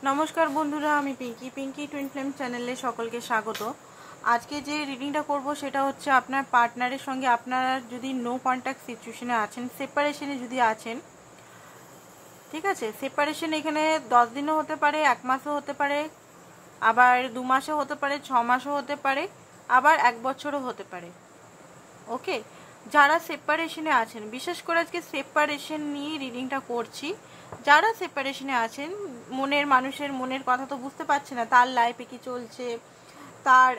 नमस्कार बंधुरा आमी पिंकी पिंकी ट्विन फ्लेम चैनले सकलके स्वागत। आज के जे रिडिंगटा करब सेटा होच्छे आपनार पार्टनारेर संगे आपनारा जोदि नो कन्टैक्ट सिचुएशने आछेन, सेपारेशने जोदि आछेन, ठीक आछे। सेपारेशन एखाने 10 दिनও होते पारे, 1 मासও होते पारे, आबार 2 मासও होते पारे, 6 मासও होते पारे, आबार 1 बछरও होते पारे। ओके, যারা সেপারেশনে আছেন, বিশেষ করে আজকে সেপারেশন নিয়ে রিডিংটা করছি। যারা সেপারেশনে আছেন, মনের মানুষের মনের কথা তো বুঝতে পারছে না, তার লাইফে কি চলছে, তার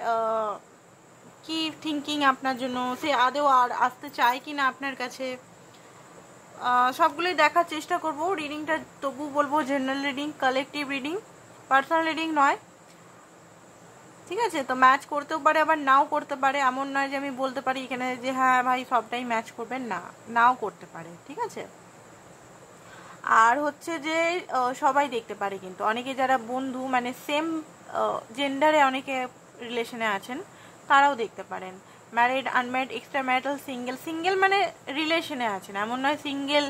কি থিঙ্কিং আপনার জন্য, সে আদৌ আর আসতে চায় কি না আপনার কাছে, সবগুলোই দেখার চেষ্টা করব। রিডিংটা তবু বলবো general reading, collective reading, personal reading নয়, ঠিক আছে। তো ম্যাচ করতেও পারে আবার নাও করতে পারে, এমন নয় যে আমি বলতে পারি এখানে যে হ্যাঁ ভাই সবটাই ম্যাচ করবেন, না, নাও করতে পারে, ঠিক আছে। আর হচ্ছে যে সবাই দেখতে পারে, কিন্তু অনেকে যারা বন্ধু মানে সেম জেন্ডারে অনেকে রিলেশনে আছেন তারাও দেখতে পারেন। Married, unmarried, extra marital, single. Single মানে রিলেশনে আছেন, এমন নয় সিঙ্গেল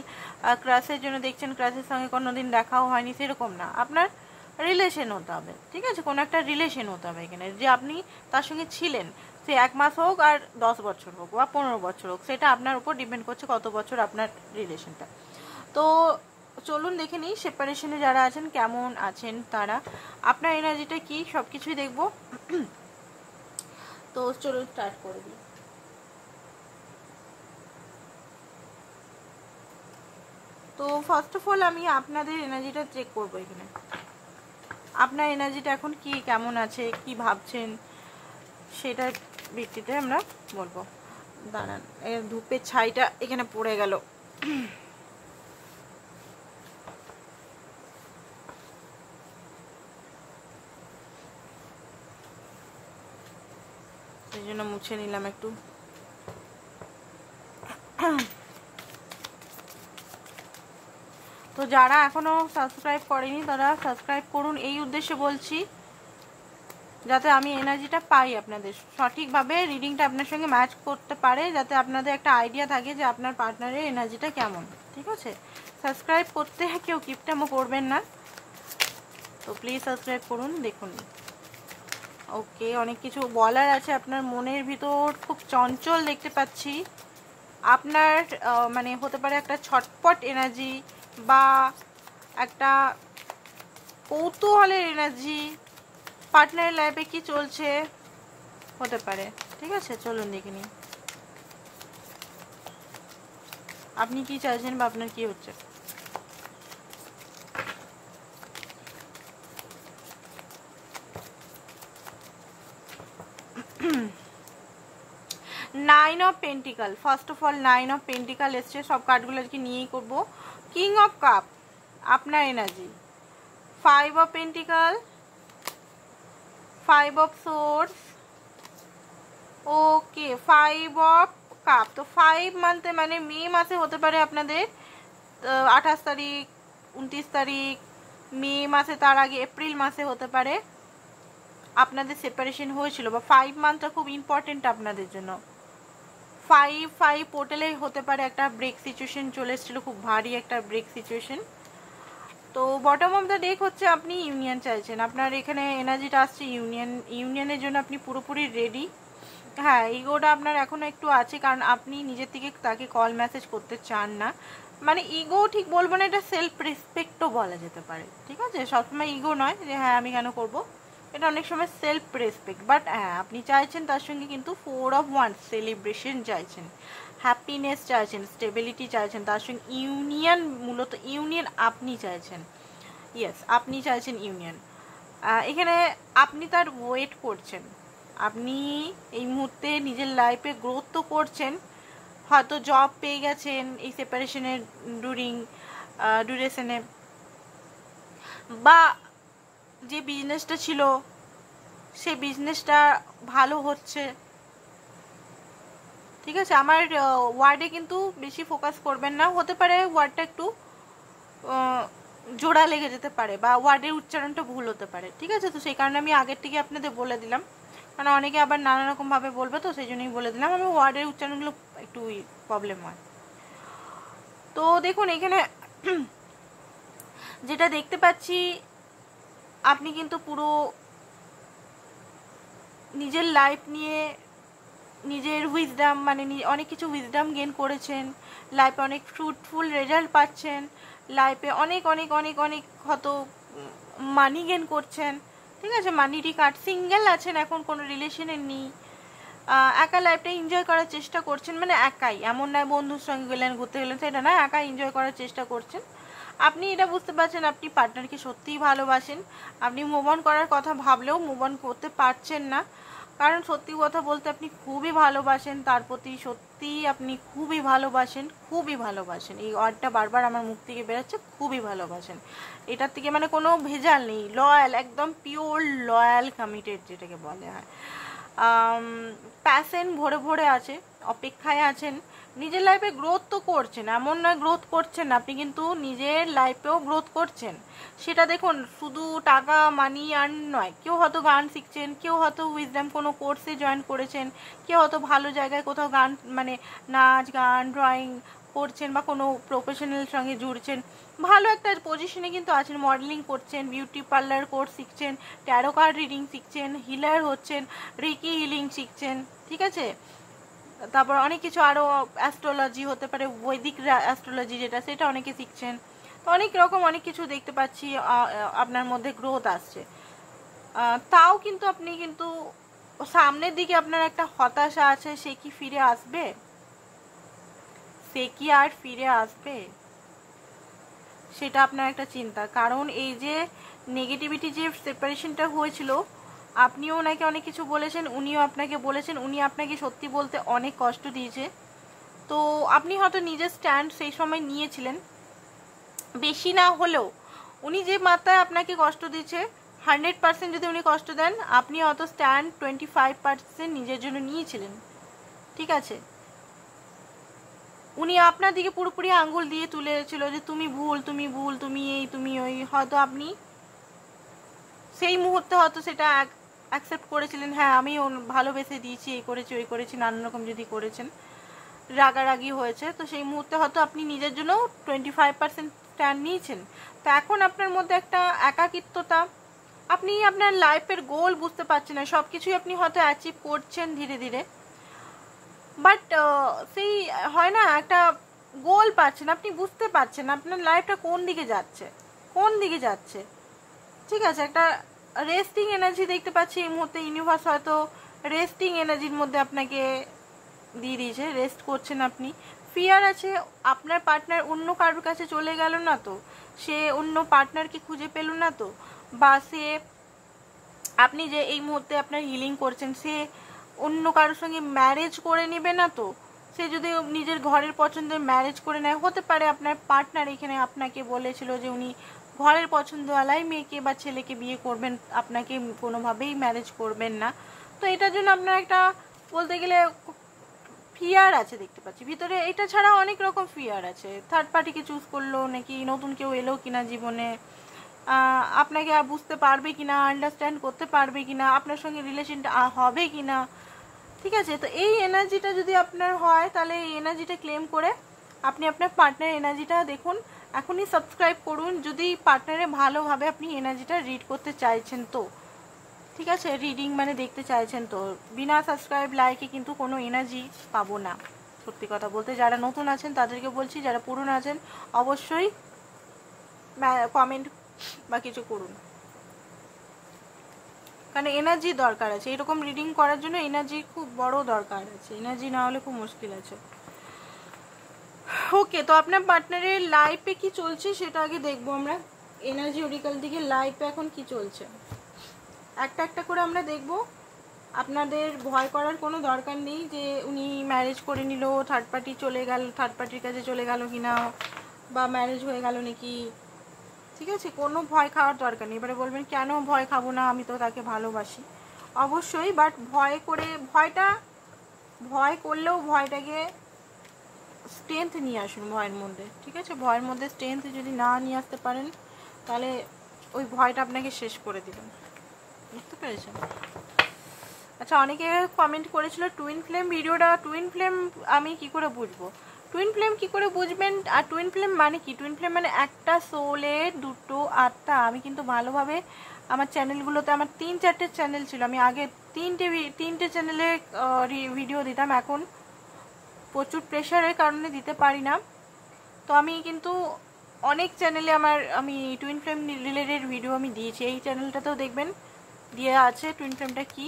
ক্রাশের জন্য দেখছেন, ক্রাশের সঙ্গে কোনোদিন দেখাও হয়নি, সেরকম না। আপনার রিলেশন হতে হবে, ঠিক আছে, কোনো একটা রিলেশন হতে হবে এখানে, যে আপনি তার সঙ্গে ছিলেন, সে 1 মাস হোক আর 10 বছর হোক বা 15 বছর হোক, সেটা আপনার উপর ডিপেন্ড করছে কত বছর আপনার রিলেশনটা। তো চলুন দেখে নিই সেপারেশনে যারা আছেন কেমন আছেন তারা, আপনার এনার্জিটা কি, সব কিছুই দেখবো। তো চলুন স্টার্ট করে দিই। তো ফার্স্ট অফ অল আমি আপনাদের এনার্জিটা চেক করবো এখানে, আপনার এনার্জিটা এখন কি কেমন আছে, কি ভাবছেন, সেটার ভিত্তিতে আমরা বলবো। দাঁড়ান, ধূপের ছাইটা এখানে পড়ে গেল, সেই জন্য মুছে নিলাম একটু। তো যারা এখনো সাবস্ক্রাইব করেনি তারা সাবস্ক্রাইব করুন, এই উদ্দেশ্যে বলছি যাতে আমি এনার্জিটা পাই, আপনাদের সঠিকভাবে রিডিংটা আপনার সঙ্গে ম্যাচ করতে পারে, যাতে আপনাদের একটা আইডিয়া থাকে যে আপনার পার্টনারের এনার্জিটা কেমন, ঠিক আছে। সাবস্ক্রাইব করতে কেউ কিপটামো করবেন না, তো প্লিজ সাবস্ক্রাইব করুন। দেখুন, ওকে, অনেক কিছু বলার আছে, আপনার মনের ভিতর খুব চঞ্চল দেখতে পাচ্ছি। আপনার মানে হতে পারে একটা ছটপট এনার্জি বা একটা কৌতূহলের এনার্জি, পার্টনারের লাইফে কি চলছে হতে পারে, ঠিক আছে। চলুন দেখে নিই আপনি কি চাইছেন বা আপনার কি হচ্ছে। Nine of pentacle, first of all 9 of pentacle এসছে, সব কার্ডগুলো আর কি নিয়েই করবো। কিং অফ কাপ, আপনার energy. 5 of pentacle, 5 of swords, okay, 5 of cup. তো 5 মান্থে মানে মে মাসে হতে পারে আপনাদের 28 তারিখ, 29 তারিখ মে মাসে, তার আগে এপ্রিল মাসে হতে পারে আপনাদের সেপারেশন হয়েছিল, বা 5 মান্থটা খুব ইম্পর্টেন্ট আপনাদের জন্য। 5 পোর্টালে হতে পারে একটা ব্রেক সিচুয়েশন চলে এসেছিলো, খুব ভারী একটা ব্রেক সিচুয়েশন। তো বটম অফ দ্য ডেক হচ্ছে আপনি ইউনিয়ন চাইছেন, আপনার এখানে এনার্জিটা আসছে ইউনিয়নের জন্য আপনি পুরোপুরি রেডি। হ্যাঁ, ইগোটা আপনার এখনো একটু আছে, কারণ আপনি নিজের থেকে তাকে কল মেসেজ করতে চান না, মানে ইগো ঠিক বলবো না, এটা সেলফ রেসপেক্টও বলা যেতে পারে, ঠিক আছে। সবসময় ইগো নয় যে হ্যাঁ আমি কেন করবো, এটা অনেক সময় সেলফ রেসপেক্ট। বাট হ্যাঁ, আপনি চাইছেন তার সঙ্গে কিন্তু 4 অফ ওয়ান্স, সেলিব্রেশন চাইছেন, হ্যাপিনেস চাইছেন, স্টেবিলিটি চাইছেন, তার সঙ্গে ইউনিয়ন, মূলত ইউনিয়ন আপনি চাইছেন। ইয়েস, আপনি চাইছেন ইউনিয়ন। এখানে আপনি তার ওয়েট করছেন, আপনি এই মুহূর্তে নিজের লাইফে গ্রোথ তো করছেন, হয়তো জব পেয়ে গেছেন এই সেপারেশনের ডিউরেশনে, বা যে বিজনেসটা ছিল সে বিজনেসটা ভালো হচ্ছে, ঠিক আছে। আমার ওয়ার্ডে কিন্তু বেশি ফোকাস করবেন না, হতে পারে ওয়ার্ডটা একটু জোড়া লেগে যেতে পারে বা ওয়ার্ডের উচ্চারণটা ভুল হতে পারে, ঠিক আছে। তো সেই কারণে আমি আগের থেকে আপনাদের বলে দিলাম, কারণ অনেকে আবার নানা রকমভাবে বলবে, তো সেই জন্যই বলে দিলাম, আমি ওয়ার্ডের উচ্চারণগুলো একটু প্রবলেম হয়। তো দেখুন এখানে যেটা দেখতে পাচ্ছি, আপনি কিন্তু পুরো নিজের লাইফ নিয়ে নিজের উইজডাম মানে অনেক কিছু উইজডাম গেন করেছেন, লাইফে অনেক ফ্রুটফুল রেজাল্ট পাচ্ছেন, লাইফে অনেক অনেক অনেক অনেক হয়তো মানি গেন করছেন, ঠিক আছে। মানিটি কার্ড, সিঙ্গেল আছেন এখন, কোনো রিলেশনে নেই, একা লাইফটা এনজয় করার চেষ্টা করছেন, মানে একাই, এমন নয় বন্ধুর সঙ্গে গেলেন ঘুরতে গেলেন সেটা না, একা এনজয় করার চেষ্টা করছেন। আপনি এটা বুঝতে পারছেন আপনি পার্টনারকে সত্যিই ভালোবাসেন, আপনি মুভ অন করার কথা ভাবলেও মুভ অন করতে পারছেন না, কারণ সত্যি কথা বলতে আপনি খুবই ভালোবাসেন তার প্রতি, সত্যিই আপনি খুবই ভালোবাসেন, খুবই ভালোবাসেন, এই ওয়ার্ডটা বারবার আমার মুখ থেকে বেরোচ্ছে, খুবই ভালোবাসেন, এটার থেকে মানে কোনো ভেজাল নেই, লয়াল, একদম পিওর লয়াল কমিটেড যেটাকে বলে হয়। প্যাশন ভরে ভরে আছে, অপেক্ষায় আছেন, নিজের লাইফে গ্রোথ তো করছেন, এমন নয় গ্রোথ করছেন, আপনি কিন্তু নিজের লাইফেও গ্রোথ করছেন। সেটা দেখুন, শুধু টাকা মানি আর নয়, কেউ হয়তো গান শিখছেন, কেউ হয়তো উইজডম কোনো কোর্সে জয়েন করেছেন, কেউ হয়তো ভালো জায়গায় কোথাও গান মানে নাচ গান ড্রয়িং করছেন বা কোনো প্রফেশনাল সঙ্গে জুড়ছেন, ভালো একটা পজিশনে কিন্তু আছেন, মডেলিং করছেন, বিউটি পার্লার কোর্স শিখছেন, ট্যারো কার্ড রিডিং শিখছেন, হিলার হচ্ছেন, রিকি হিলিং শিখছেন, ঠিক আছে। তারপর অনেক কিছু আরও অ্যাস্ট্রোলজি হতে পারে, বৈদিক অ্যাস্ট্রোলজি যেটা, সেটা অনেকে শিখছেন, তো অনেক রকম অনেক কিছু দেখতে পাচ্ছি আপনার মধ্যে গ্রোথ আসছে। তাও কিন্তু আপনি কিন্তু সামনের দিকে আপনার একটা হতাশা আছে, সে কি ফিরে আসবে, সে কি আর ফিরে আসবে, সেটা আপনার একটা চিন্তা। কারণ এই যে নেগেটিভিটি যে সেপারেশনটা হয়েছিল, আপনিও ওনাকে অনেক কিছু বলেছেন, উনিও আপনাকে বলেছেন, উনি আপনাকে সত্যি বলতে অনেক কষ্ট দিয়েছে, তো আপনি হয়তো নিজের স্ট্যান্ড সেই সময় নিয়েছিলেন, বেশি না হলেও উনি যে মাত্রায় আপনাকে কষ্ট দিচ্ছে 100% যদি উনি কষ্ট দেন, আপনি হয়তো স্ট্যান্ড 25% নিজের জন্য নিয়েছিলেন, ঠিক আছে। উনি আপনার দিকে পুরোপুরি আঙ্গুল দিয়ে তুলেছিল যে তুমি ভুল, তুমি ভুল, তুমি এই, তুমি ওই, হয়তো আপনি সেই মুহূর্তে হয়তো সেটা অ্যাকসেপ্ট করেছিলেন, হ্যাঁ আমি ভালোবেসে দিয়েছি, এই করেছি ওই করেছি, নানান রকম যদি করেছেন, রাগারাগি হয়েছে, তো সেই মুহূর্তে হয়তো আপনি নিজের জন্য 25% স্ট্যান্ড নিয়েছেন। তো এখন আপনার মধ্যে একটা একাকিত্বতা, আপনি আপনার লাইফের গোল বুঝতে পারছেন না, সব কিছুই আপনি হয়তো অ্যাচিভ করছেন ধীরে ধীরে, বাট সেই হয় না একটা গোল পাচ্ছেন, আপনি বুঝতে পারছেন আপনার লাইফটা কোন দিকে যাচ্ছে, কোন দিকে যাচ্ছে, ঠিক আছে। একটা রেস্টিং এনার্জি দেখতে পাচ্ছি এই মুহূর্তে, ইউনিভার্স হয়তো রেস্টিং এনার্জির মধ্যে আপনাকে দিয়ে দিয়েছে, রেস্ট করছেন আপনি। ফিয়ার আছে আপনার পার্টনার অন্য কারোর কাছে চলে গেল না তো, সে অন্য পার্টনারকে খুঁজে পেল না তো, বা সে আপনি যে এই মুহূর্তে আপনার হিলিং করছেন সে অন্য কারোর সঙ্গে ম্যারেজ করে নেবে না তো, সে যদি নিজের ঘরের পছন্দের ম্যারেজ করে নেয়, হতে পারে আপনার পার্টনার এখানে আপনাকে বলেছিল যে উনি ঘরের পছন্দ আলাই মেয়েকে বা ছেলেকে বিয়ে করবেন, আপনাকে কোনোভাবেই ম্যারেজ করবেন না, তো এটার জন্য আপনার একটা বলতে গেলে ফিয়ার আছে দেখতে পাচ্ছি ভিতরে। এটা ছাড়া অনেক রকম ফিয়ার আছে, থার্ড পার্টিকে চুজ করলো নাকি, নতুন কেউ এলো কিনা জীবনে, আপনাকে বুঝতে পারবে কিনা, আন্ডারস্ট্যান্ড করতে পারবে কিনা, আপনার সঙ্গে রিলেশনটা হবে কিনা, ঠিক আছে। তো এই এনার্জিটা যদি আপনার হয়, তাহলে এই এনার্জিটা ক্লেম করে আপনি আপনার পার্টনার এনার্জিটা দেখুন, এখনই সাবস্ক্রাইব করুন যদি পার্টনারে ভালোভাবে আপনি এনার্জিটা রিড করতে চাইছেন তো, ঠিক আছে। রিডিং মানে দেখতে চাইছেন তো, বিনা সাবস্ক্রাইব লাইকে কিন্তু কোনো এনার্জি পাবো না, সত্যি কথা বলতে। যারা নতুন আছেন তাদেরকে বলছি, যারা পুরনো আছেন অবশ্যই কমেন্ট বা কিছু করুন, কারণ এনার্জি দরকার আছে, এরকম রিডিং করার জন্য এনার্জি খুব বড় দরকার আছে, এনার্জি না হলে খুব মুশকিল আছে। ওকে, তো আপনার পার্টনারের লাইফে কি চলছে সেটা আগে দেখবো আমরা, এনার্জি ওরিকাল দিকে লাইফে এখন কি চলছে একটা একটা করে আমরা দেখব। আপনাদের ভয় করার কোনো দরকার নেই যে উনি ম্যারেজ করে নিল, থার্ড পার্টি চলে গেল, থার্ড পার্টির কাছে চলে গেল কিনা, বা ম্যারেজ হয়ে গেল নাকি, ঠিক আছে, কোনো ভয় খাওয়ার দরকার নেই। এবারে বলবেন কেন ভয় খাবো না, আমি তো তাকে ভালোবাসি, অবশ্যই, বাট ভয় করলেও ভয়টাকে স্ট্রেংথ নিয়ে আসুন ভয়ের মধ্যে, ঠিক আছে। ভয়ের মধ্যে স্ট্রেংথ যদি না নিয়ে আসতে পারেন, তাহলে ওই ভয়টা আপনাকে শেষ করে দিবেন, বুঝতে পেরেছেন। আচ্ছা, অনেকে কমেন্ট করেছিল টুইন ফ্লেম ভিডিওটা, টুইন ফ্লেম আমি কি করে বুঝবো, টুইন ফ্লেম কি করে বুঝবেন? আর টুইন ফ্লেম মানে কি? টুইন ফ্লেম মানে একটা সোলের দুটো আত্মা। আমি কিন্তু ভালোভাবে আমার চ্যানেলগুলোতে, আমার 3-4টে চ্যানেল ছিল, আমি আগে তিনটে চ্যানেলে ভিডিও দিতাম, এখন প্রচুর প্রেশারের কারণে দিতে পারি না। তো আমি কিন্তু অনেক চ্যানেলে আমি টুইন ফ্লেম রিলেটেড ভিডিও আমি দিয়েছি। এই চ্যানেলটাতেও দেখবেন দেওয়া আছে টুইন ফ্লেমটা কি।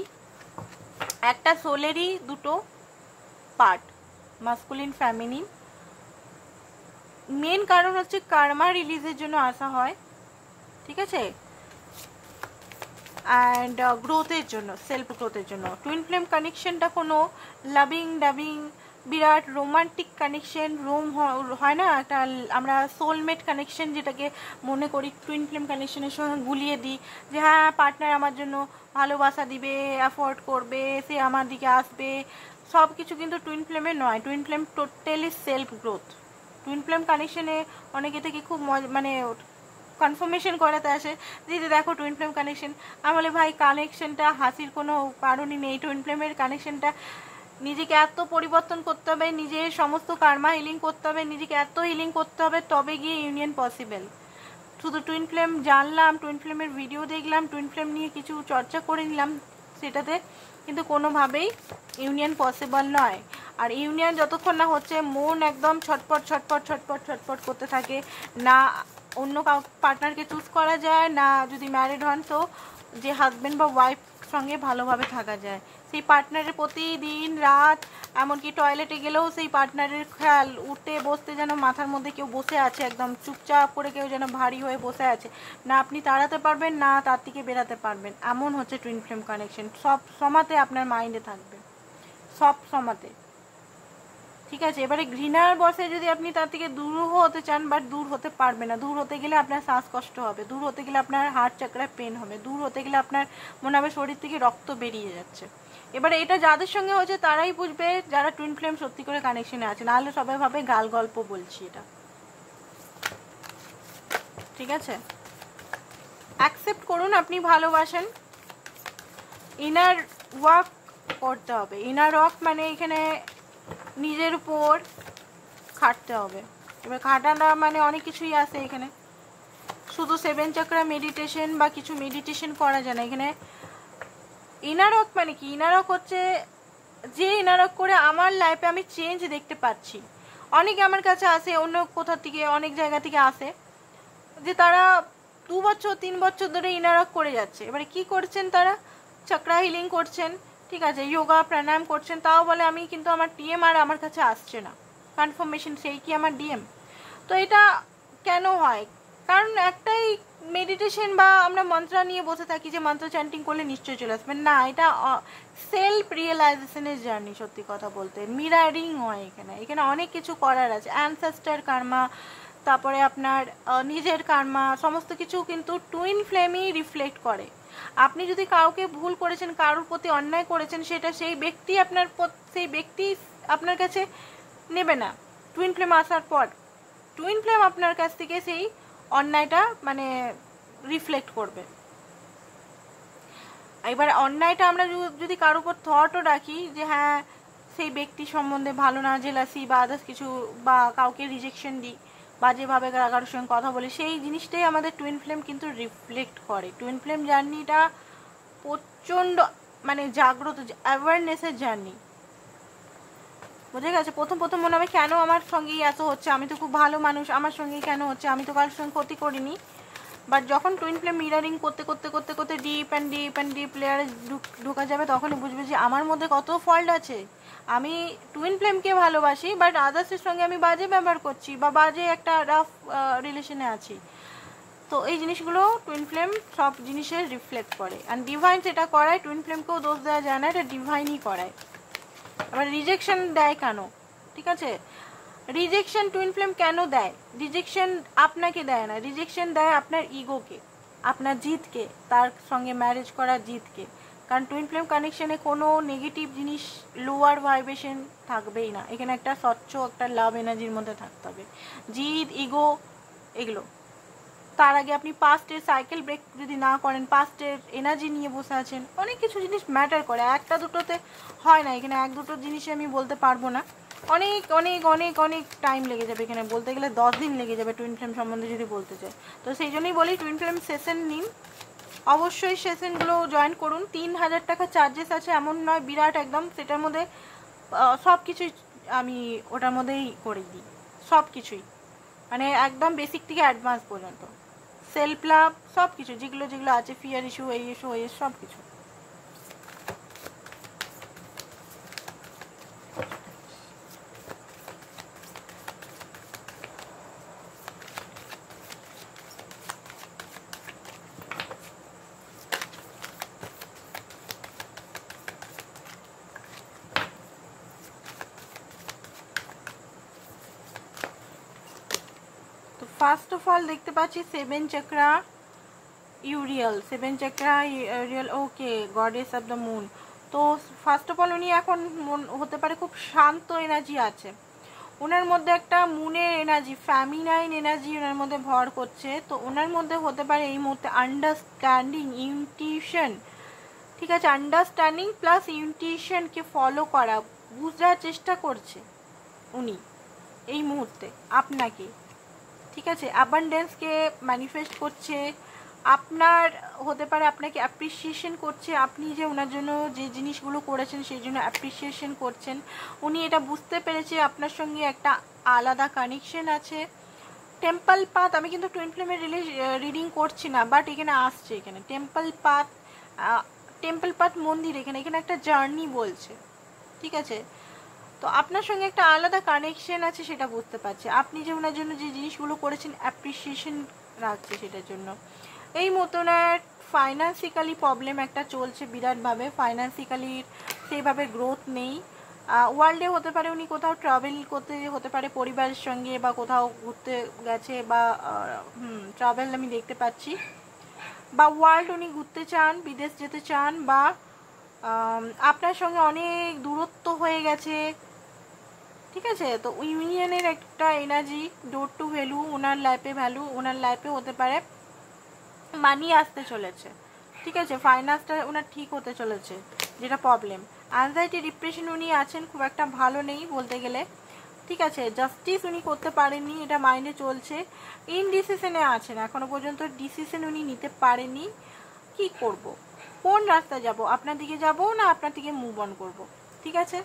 একটা সোলেরই দুটো পার্ট, মাস্কুলিন ফেমিনিন। মেন কারণ হচ্ছে কার্মা রিলিজের জন্য আসা হয়, ঠিক আছে, অ্যান্ড গ্রোথের জন্য, সেলফ গ্রোথের জন্য। টুইন ফ্লেম কানেকশনটা কোনো লাভিং ডাবিং বিরাট রোমান্টিক কানেকশন, হয় না একটা, আমরা সোলমেট কানেকশন যেটাকে মনে করি, টুইন ফ্লেম কানেকশনের সঙ্গে গুলিয়ে দিই যে হ্যাঁ পার্টনার আমার জন্য ভালোবাসা দিবে, অ্যাফোর্ড করবে, সে আমার দিকে আসবে, সব কিছু কিন্তু টুইন ফ্লেমে নয়। Twin flame totally self growth. Twin flame কানেকশনে অনেকে থেকে খুব মানে কনফার্মেশন করাতে আসে, দিদি দেখো টুইন ফ্লেম কানেকশন। আমি বলে ভাই কানেকশনটা হাসির কোনো কারণই নেই। টুইন ফ্লেমের কানেকশনটা নিজেকে এত পরিবর্তন করতে হবে, নিজের সমস্ত কার্মা হিলিং করতে হবে, নিজেকে এত হিলিং করতে হবে, তবে গিয়ে ইউনিয়ন পসিবল। শুধু টুইন ফ্লেম জানলাম, টুইন ফ্লেমের ভিডিও দেখলাম, টুইন ফ্লেম নিয়ে কিছু চর্চা করে নিলাম, সেটাতে কিন্তু কোনোভাবেই ইউনিয়ন পসিবল নয়। আর ইউনিয়ন যতক্ষণ না হচ্ছে মন একদম ছটপট ছটপট ছটপট ছটপট করতে থাকে, না অন্য পার্টনারকে চুজ করা যায়, না যদি ম্যারিড হন তো যে হাজব্যান্ড বা ওয়াইফ সঙ্গে ভালোভাবে থাকা যায়, সেই পার্টনারের প্রতিদিন রাত, এমনকি টয়লেটে গেলেও সেই পার্টনারের খেয়াল, উঠতে বসতে যেন মাথার মধ্যে কেউ বসে আছে, একদম চুপচাপ করে কেউ যেন ভারী হয়ে বসে আছে, না আপনি তাড়াতে পারবেন না তার থেকে বেরাতে পারবেন, এমন হচ্ছে টুইন ফ্লেম কানেকশন। সব সমাতে আপনার মাইন্ডে থাকবে, সব সমাতে, ঠিক আছে। এবারে ঘৃণার বসে যদি আপনি তার থেকে দূর হতে চান, বাট দূর হতে পারবে না। দূর হতে গেলে আপনার শ্বাসকষ্ট হবে, দূর হতে গেলে আপনার হার্ট চাকরায় পেন হবে, দূর হতে গেলে আপনার মনে হবে শরীর থেকে রক্ত বেরিয়ে যাচ্ছে। এবারে এটা যাদের সঙ্গে হচ্ছে তারাই বুঝবে, যারা টুইন ফ্লেম সত্যি করে কানেকশনে আছে, নাহলে সবাই ভাবে গাল গল্প বলছি এটা, ঠিক আছে। অ্যাকসেপ্ট করুন আপনি ভালোবাসেন, ইনার ওয়ার্ক করতে হবে। ইনার ওয়ার্ক মানে এখানে নিজের উপর খাটতে হবে। এবার খাটানো মানে অনেক কিছুই আছে এখানে, শুধু 7 চক্রা মেডিটেশন বা কিছু মেডিটেশন করা যায় না এখানে। ইনার ওয়ার্ক মানে কি? ইনার ওয়ার্ক হচ্ছে যে ইনার ওয়ার্ক করে আমার লাইফে আমি চেঞ্জ দেখতে পাচ্ছি। অনেকে আমার কাছে আসে অন্য কোথা থেকে, অনেক জায়গা থেকে আসে, যে তারা 2 বছর 3 বছর ধরে ইনার ওয়ার্ক করে যাচ্ছে। এবারে কি করছেন তারা? চক্রা হিলিং করছেন, ঠিক আছে, যোগা প্রাণায়াম করছেন, তাও বলে আমি কিন্তু আমার ডিএম আর আমার কাছে আসছে না, কনফার্মেশন সেই কি আমার ডিএম। তো এটা কেন হয়? কারণ একটাই, মেডিটেশন বা আমরা মন্ত্র নিয়ে বসে থাকি যে মন্ত্র চ্যান্টিং করলে নিশ্চয়ই চলে আসবে না। এটা সেলফ রিয়েলাইজেশনের জার্নি। সত্যি কথা বলতে মিরারিং হয় এখানে, এখানে অনেক কিছু করার আছে। অ্যানসেস্টার কার্মা, তারপরে আপনার নিজের কার্মা, সমস্ত কিছু কিন্তু টুইন ফ্লেমই রিফ্লেক্ট করে। আপনি যদি কাউকে ভুল করেছেন, কারোর প্রতি অন্যায় করেছেন, সেটা সেই ব্যক্তি আপনার কাছে নেবে না। টুইন ফ্লেম আসার পর টুইন ফ্লেম আপনার কাছ থেকে সেই অন্যায়টা মানে রিফ্লেক্ট করবে। এবার অন্যায়টা আমরা যদি কারোর উপর থটও রাখি যে হ্যাঁ সেই ব্যক্তি সম্বন্ধে ভালো না, জেলাসি বা আদার্স কিছু, বা কাউকে রিজেকশন দিই, বাজেভাবে কারোর সঙ্গে কথা বলে, সেই জিনিসটাই আমাদের টুইন ফ্লেম কিন্তু রিফ্লেক্ট করে। টুইন ফ্লেম জার্নিটা প্রচণ্ড মানে জাগ্রত অ্যাওয়ারনেসের জার্নি, বুঝে গেছে। প্রথম মনে হবে কেন আমার সঙ্গেই এত হচ্ছে, আমি তো খুব ভালো মানুষ, আমার সঙ্গেই কেন হচ্ছে, আমি তো কারোর সঙ্গে ক্ষতি করিনি। বাট যখন টুইন ফ্লেম মিরারিং করতে করতে করতে করতে ডিপ অ্যান্ড ডিপ লেয়ারে ঢোকা যাবে, তখনই বুঝবে যে আমার মধ্যে কত ফল্ট আছে। আমি টুইন ফ্লেমকে ভালোবাসি, বাট আদার্সের সঙ্গে আমি বাজে ব্যবহার করছি বা বাজে একটা রাফ রিলেশনে আছি। তো এই জিনিসগুলো টুইন ফ্লেম সব জিনিসের রিফ্লেক্ট করে। অ্যান্ড ডিভাইন সেটা করায়, টুইন ফ্লেমকেও দোষ দেওয়া যায় না, এটা ডিভাইনই করায়। আবার রিজেকশন দেয় কেন? ঠিক আছে, রিজেকশন টুইন ফ্লেম কেন দেয়? রিজেকশন আপনাকে দেয় না, রিজেকশন দেয় আপনার ইগোকে, আপনার জিতকে, তার সঙ্গে ম্যারেজ করার জিতকে। কারণ টুইন ফ্লেম কানেকশনে কোনো নেগেটিভ জিনিস, লোয়ার ভাইব্রেশন থাকবেই না। এখানে একটা স্বচ্ছ একটা লাভ এনার্জির মধ্যে থাকতে হবে। জিদ, ইগো, এগুলো। তার আগে আপনি পাস্টের সাইকেল ব্রেক যদি না করেন, পাস্টের এনার্জি নিয়ে বসে আছেন, অনেক কিছু জিনিস ম্যাটার করে, একটা দুটোতে হয় না। এখানে এক দুটো জিনিসে আমি বলতে পারবো না, অনেক অনেক অনেক অনেক টাইম লেগে যাবে, এখানে বলতে গেলে 10 দিন লেগে যাবে টুইন ফ্লেম সম্বন্ধে যদি বলতে চাই। তো সেই জন্যই বলি টুইন ফ্লেম সেশন নিন, অবশ্যই সেশনগুলো জয়েন করুন। 3000 টাকা চার্জেস আছে, এমন নয় বিরাট একদম, সেটার মধ্যে সব কিছুই আমি ওটার মধ্যেই করে দিই, সব কিছুই, মানে একদম বেসিক থেকে অ্যাডভান্স পর্যন্ত, সেলফ লাভ সব কিছু, যেগুলো যেগুলো আছে, ফিয়ার ইস্যু, এই ইস্যু, ওই সব কিছু। ফার্স্ট অফ অল দেখতে পাচ্ছি 7 chakra Uriel, 7 chakra Uriel, okay, goddess of the moon. তো ফার্স্ট অফ অল উনি এখন হতে পারে খুব শান্ত এনার্জি আছে ওনার মধ্যে, একটা মুনের এনার্জি, ফ্যামিনাইন এনার্জি ওনার মধ্যে ভর করছে। তো ওনার মধ্যে হতে পারে এই মুহূর্তে আন্ডারস্ট্যান্ডিং, ইনটিউশন, ঠিক আছে, আন্ডারস্ট্যান্ডিং প্লাস ইনটিউশনকে ফলো করা, বুঝার চেষ্টা করছে উনি এই মুহূর্তে আপনাকে, ঠিক আছে, অ্যাবান্ডেন্সকে ম্যানিফেস্ট করছে, আপনার হতে পারে আপনাকে অ্যাপ্রিসিয়েশন করছে, আপনি যে ওনার জন্য যে জিনিসগুলো করেছেন সেই জন্য অ্যাপ্রিসিয়েশন করছেন। উনি এটা বুঝতে পেরেছে আপনার সঙ্গে একটা আলাদা কানেকশন আছে। টেম্পল পাথ, আমি কিন্তু টুইন ফ্লেমের রিডিং করছি না, বাট এখানে আসছে, এখানে টেম্পল পাথ মন্দির, এখানে একটা জার্নি বলছে, ঠিক আছে। তো আপনার সঙ্গে একটা আলাদা কানেকশন আছে, সেটা বুঝতে পারছে, আপনি যে ওনার জন্য যে জিনিসগুলো করেছেন অ্যাপ্রিসিয়েশন রাখছে সেটার জন্য। এই মতন ফাইন্যান্সিক্যালি প্রবলেম একটা চলছে বিরাটভাবে, ফাইন্যান্সিক্যালি সেইভাবে গ্রোথ নেই। ওয়ার্ল্ডে হতে পারে উনি কোথাও ট্রাভেল করতে, হতে পারে পরিবারের সঙ্গে, বা কোথাও ঘুরতে গেছে, বা ট্রাভেল আমি দেখতে পাচ্ছি, বা ওয়ার্ল্ড উনি ঘুরতে চান, বিদেশ যেতে চান, বা আপনার সঙ্গে অনেক দূরত্ব হয়ে গেছে, ঠিক আছে। তো ইউনিয়নের একটা এনার্জি, ডোর টু ভ্যালু ওনার লাইফে, ভ্যালু ওনার লাইফে হতে পারে মানি আসতে চলেছে, ঠিক আছে, ফাইন্যান্সটা ওনার ঠিক হতে চলেছে, যেটা প্রবলেম। অ্যাংজাইটি ডিপ্রেশন উনি আছেন, খুব একটা ভালো নেই বলতে গেলে, ঠিক আছে। জাস্টিস উনি করতে পারেননি, এটা মাইন্ডে চলছে। ইনডিসিশনে আছেন, এখনো পর্যন্ত ডিসিশন উনি নিতে পারেনি, কি করব, কোন রাস্তায় যাব, আপনার দিকে যাব না আপনার দিকে মুভ অন করবো, ঠিক আছে,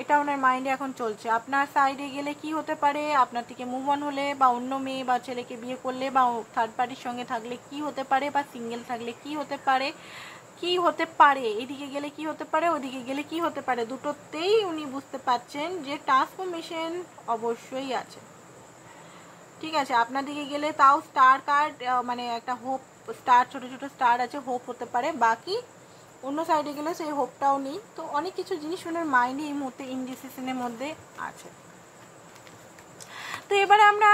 এটা ওনার মাইন্ডে এখন চলছে। আপনার সাইডে গেলে কি হতে পারে, আপনার থেকে মুভ অন হলে, বা অন্য মেয়ে বা ছেলেকে বিয়ে করলে, বা থার্ড পার্টির সঙ্গে থাকলে কি হতে পারে, বা সিঙ্গেল থাকলে কি হতে পারে, কি হতে পারে, এদিকে গেলে কি হতে পারে, ওদিকে গেলে কি হতে পারে, দুটোতেই উনি বুঝতে পারছেন যে ট্রান্সফরমেশন অবশ্যই আছে, ঠিক আছে। আপনার দিকে গেলে তাও স্টার কার্ড, মানে একটা হোপ, স্টার, ছোট ছোট স্টার আছে, হোপ হতে পারে, বাকি অন্য সাইডে গেলে সেই হোপটাও নেই। তো অনেক কিছু জিনিস ওনার মাইন্ডে এই মুহূর্তে ইনডিসিশনের মধ্যে আছে। তো এবারে আমরা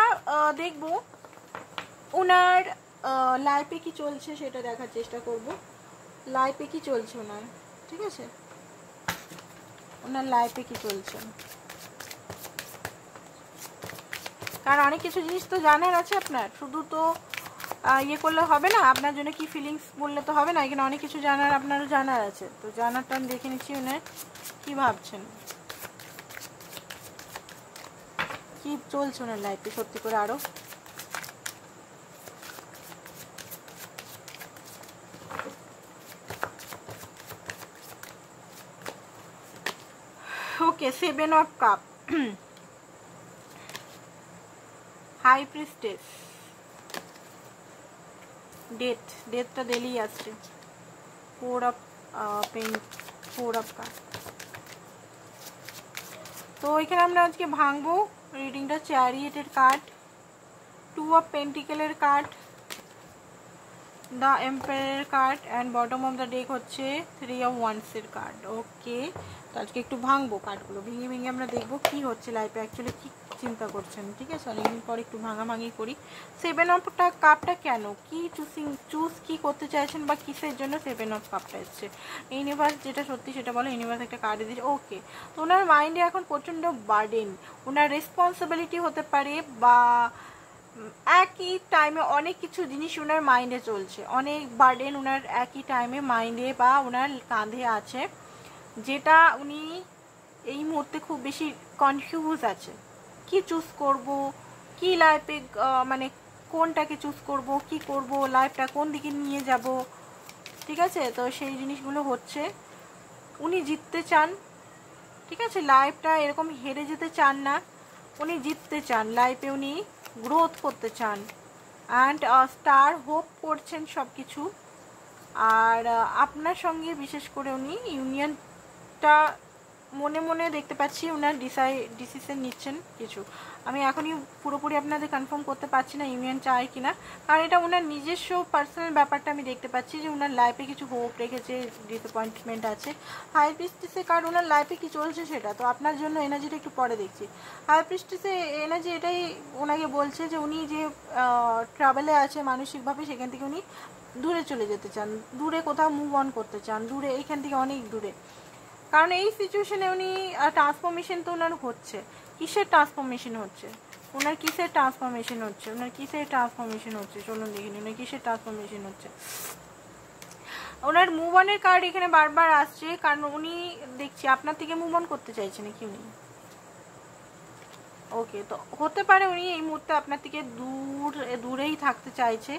দেখব ওনার লাইফে কি চলছে সেটা দেখার চেষ্টা করব, লাইফে কি চলছে ওনার, ঠিক আছে, ওনার লাইফে কি চলছে, কারণ অনেক কিছু জিনিস তো জানার আছে আপনার, শুধু তো ইয়ে করলে হবে না, আপনার জন্য কি ফিলিংস বললে তো হবে না, এখানে অনেক কিছু জানার আপনারও জানার আছে। তো জানারটা আমি দেখে নিচ্ছি ওনার কি ভাবছেন, কি চলছে ওনার লাইফে সত্যি করে আরো। ওকে, 7 অফ কাপ, হাই প্রিস্টেস, ডেথটা দিলেই আসছে, 4 অফ পেন, 4 অফ কাপ। তো এখানে আমরা আজকে ভাঙবো রিডিংটা, চ্যারিয়েটের কার্ড, 2 অফ পেন্টিকেলের কার্ড, দ্য এম্পায়ারের card, and bottom of the deck হচ্ছে 3 অফ ওয়ান্সের কার্ড। ওকে, তো আজকে একটু ভাঙবো কার্ডগুলো, ভেঙে ভেঙে আমরা দেখবো কি হচ্ছে লাইফে, অ্যাকচুয়ালি কি চিন্তা করছেন, ঠিক আছে। অনেকদিন পর একটু ভাঙাভাঙি করি। 7 অফ কাপটা কেন, কি চুজ কি করতে চাইছেন, বা কিসের জন্য 7 অফ কাপটা এসছে, ইউনিভার্স যেটা সত্যি সেটা বলো, ইউনিভার্স একটা কার্ড দিয়েছে। ওকে, তো ওনার মাইন্ডে এখন প্রচণ্ড বার্ডেন, ওনার রেসপন্সিবিলিটি হতে পারে, বা একই টাইমে অনেক কিছু জিনিস ওনার মাইন্ডে চলছে, অনেক বার্ডেন ওনার একই টাইমে মাইন্ডে বা ওনার কাঁধে আছে, যেটা উনি এই মুহূর্তে খুব বেশি কনফিউজ আছে, কি চুজ করব, কি লাইফে মানে কোনটাকে চুজ করব, কি করব, লাইফটা কোন দিকে নিয়ে যাব, ঠিক আছে। তো সেই জিনিসগুলো হচ্ছে, উনি জিততে চান, ঠিক আছে, লাইফটা এরকম হেরে যেতে চান না, উনি জিততে চান, লাইফে উনি গ্রোথ করতে চান, অ্যান্ড স্টার হোপ করছেন সব কিছু। আর আপনার সঙ্গে বিশেষ করে উনি ইউনিয়নটা মনে মনে দেখতে পাচ্ছি, ওনার ডিসিশন নিচ্ছেন কিছু। আমি এখনই পুরোপুরি আপনাদের কনফার্ম করতে পারছি না ইউনিয়ন চায় কিনা, কারণ এটা ওনার নিজস্ব পার্সোনাল ব্যাপারটা আমি দেখতে পাচ্ছি যে ওনার লাইফে কিছু হোপ রেখেছে, ডিসঅ্যাপয়েন্টমেন্ট আছে। হাই প্রিস্টেসে কারণ ওনার লাইফে কি চলছে সেটা তো আপনার জন্য এনার্জিটা একটু পরে দেখছি। হাই প্রিস্টেসে এনার্জি এটাই ওনাকে বলছে যে উনি যে ট্রাভেলে আছে মানসিকভাবে, সেখান থেকে উনি দূরে চলে যেতে চান, দূরে কোথাও মুভ অন করতে চান, দূরে, এইখান থেকে অনেক দূরে। কারণ এই সিচুয়েশনে উনি ট্রান্সফরমেশন তো ওনার হচ্ছে, কিসের ট্রান্সফরমেশন হচ্ছে, ওনার কিসের ট্রান্সফরমেশন হচ্ছে, ওনার কিসের ট্রান্সফরমেশন হচ্ছে, চলুন দেখিনি ওনার কিসের ট্রান্সফরমেশন হচ্ছে। ওনার মুভ অনের কার্ড এখানে বারবার আসছে, কারণ উনি দেখছি আপনার থেকে মুভ অন করতে চাইছে নাকি উনি। ওকে, তো হতে পারে উনি এই মুহূর্তে আপনার থেকে দূরেই থাকতে চাইছে,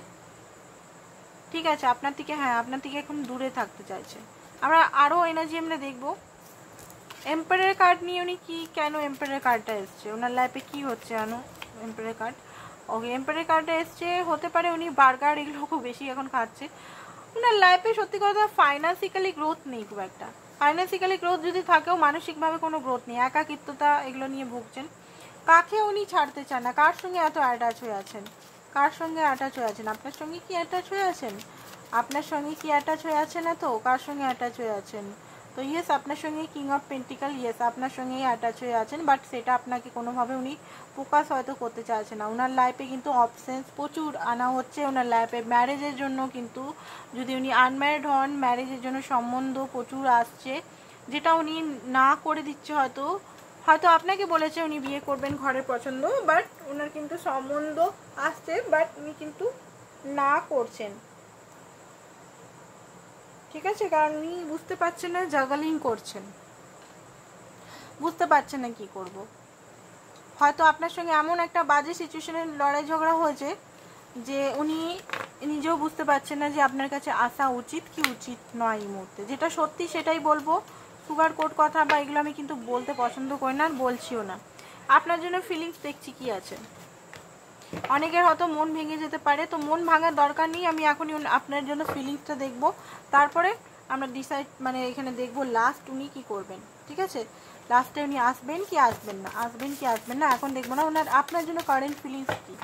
ঠিক আছে, আপনার থেকে, হ্যাঁ আপনার থেকে এখন দূরে থাকতে চাইছে। আমরা আরও এনার্জি আমরা দেখবো। এম্পায়ারের কার্ড নিয়ে উনি কি, কেন এম্পায়ারের কার্ডটা এসছে, ওনার লাইফে কি হচ্ছে আনো এম্পায়ারের কার্ড। ওকে, এম্পায়ারের কার্ডটা এসছে, হতে পারে উনি বার্গার এগুলো খুব বেশি এখন খাচ্ছে। ওনার লাইফে সত্যি কথা ফাইন্যান্সিক্যালি গ্রোথ নেই খুব একটা, ফাইন্যান্সিক্যালি গ্রোথ যদি থাকেও মানসিকভাবে কোনো গ্রোথ নেই, একাকিত্বতা এগুলো নিয়ে ভুগছেন। কাকে উনি ছাড়তে চান না, কার সঙ্গে এত অ্যাটাচ হয়ে আছেন, কার সঙ্গে অ্যাটাচ হয়ে আছেন, আপনার সঙ্গে কি অ্যাটাচ হয়ে আছেন, আপনার সঙ্গে কি অ্যাটাচ হয়ে আছেন, এত কার সঙ্গে অ্যাটাচ হয়ে আছেন। তো ইয়েস, আপনার সঙ্গে কিং অফ পেন্টিকাল, ইয়েস আপনার সঙ্গেই অ্যাটাচ হয়ে আছেন, বাট সেটা আপনাকে কোনোভাবে উনি ফোকাস হয়তো করতে চাইছেন না। ওনার লাইফে কিন্তু অপশানস প্রচুর আনা হচ্ছে, ওনার লাইফে ম্যারেজের জন্য কিন্তু, যদি উনি আনম্যারিড হন, ম্যারেজের জন্য সম্বন্ধ প্রচুর আসছে, যেটা উনি না করে দিচ্ছে। হয়তো হয়তো আপনাকে বলেছে উনি বিয়ে করবেন, ঘরের পছন্দ, বাট ওনার কিন্তু সম্বন্ধ আসছে, বাট উনি কিন্তু না করছেন, ঠিক আছে, কারণ উনি বুঝতে পারছেন না, জাগালিং করছেন, বুঝতে পারছেন না কি করব। হয়তো আপনার সঙ্গে এমন একটা বাজে সিচুয়েশনের লড়াই ঝগড়া হয়েছে যে উনি নিজেও বুঝতে পারছেন না যে আপনার কাছে আসা উচিত কি উচিত নয় এই মুহূর্তে। যেটা সত্যি সেটাই বলবো, সুগার কোট কথা বা এগুলো আমি কিন্তু বলতে পছন্দ করি না, বলছিও না। আপনার জন্য ফিলিংস দেখছি কি আছে। অনেকের হয়তো মন ভেঙে যেতে পারে, তো মন ভাঙার দরকার নেই, আমি এখনই আপনার জন্য ফিলিংসটা দেখব, তারপরে আমরা ডিসাইড মানে এখানে দেখব লাস্ট উনি কি করবেন, ঠিক আছে, লাস্টে উনি আসবেন কি আসবেন না, আসবেন কি আসবেন না, এখন দেখবো না ওনার আপনার জন্য কারেন্ট ফিলিংস কি।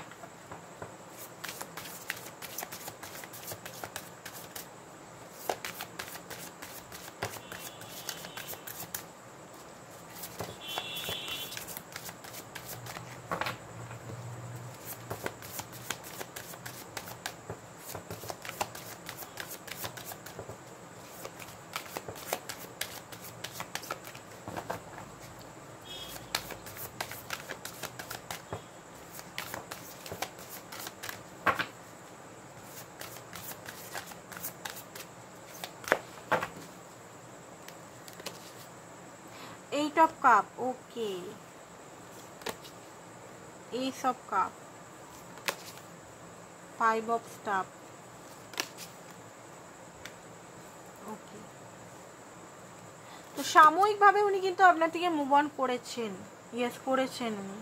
Eight of cup, okay, eight of cup, five of staff, okay. তো সাময়িকভাবে উনি কিন্তু আপনার থেকে মুভ অন করেছেন, ইয়েস করেছেন উনি,